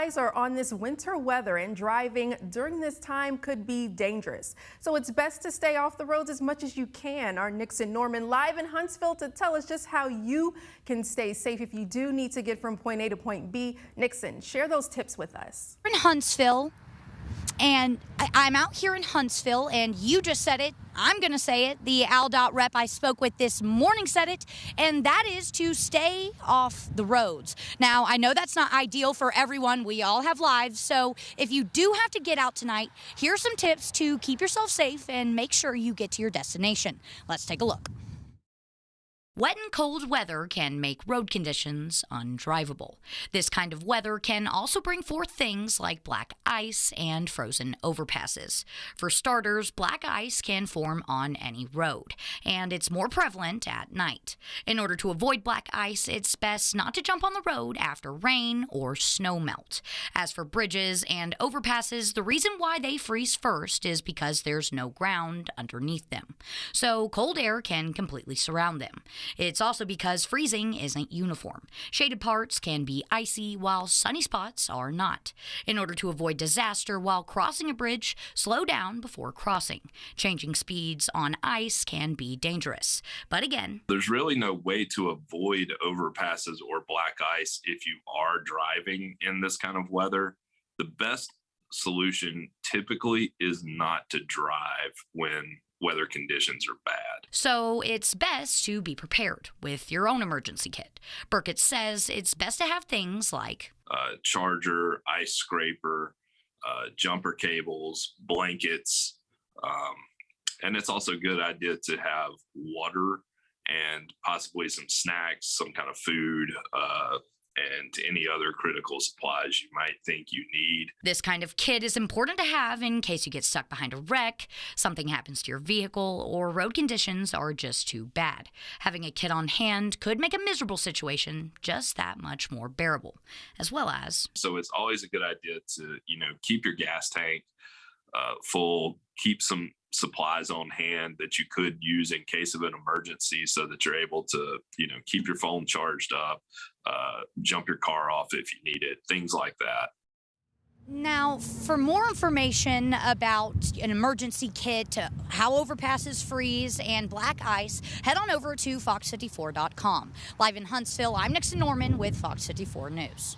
eyes are on this winter weather, and driving during this time could be dangerous. So it's best to stay off the roads as much as you can. Our Nixon Norman live in Huntsville to tell us just how you can stay safe if you do need to get from point A to point B. Nixon, share those tips with us. In Huntsville, and I'm out here in Huntsville, and you just said it. I'm going to say it. The AlDOT rep I spoke with this morning said it, and that is to stay off the roads. Now, I know that's not ideal for everyone. We all have lives, so if you do have to get out tonight, here's some tips to keep yourself safe and make sure you get to your destination. Let's take a look. Wet and cold weather can make road conditions undrivable. This kind of weather can also bring forth things like black ice and frozen overpasses. For starters, black ice can form on any road, and it's more prevalent at night. In order to avoid black ice, it's best not to jump on the road after rain or snow melt. As for bridges and overpasses, the reason why they freeze first is because there's no ground underneath them. So cold air can completely surround them. It's also because freezing isn't uniform. Shaded parts can be icy, while sunny spots are not. In order to avoid disaster while crossing a bridge, slow down before crossing. Changing speeds on ice can be dangerous. But again, there's really no way to avoid overpasses or black ice if you are driving in this kind of weather. The best solution typically is not to drive when weather conditions are bad. So it's best to be prepared with your own emergency kit. Burkett says it's best to have things like charger, ice scraper, jumper cables, blankets, and it's also a good idea to have water and possibly some snacks, some kind of food, and any other critical supplies you might think you need. This kind of kit is important to have in case you get stuck behind a wreck, something happens to your vehicle, or road conditions are just too bad. Having a kit on hand could make a miserable situation just that much more bearable, as well as... So it's always a good idea to, keep your gas tank full, keep some supplies on hand that you could use in case of an emergency so that you're able to, keep your phone charged up, jump your car off if you need it, things like that. Now, for more information about an emergency kit, how overpasses freeze, and black ice, head on over to fox54.com. Live in Huntsville, I'm Nixon Norman with Fox 54 News.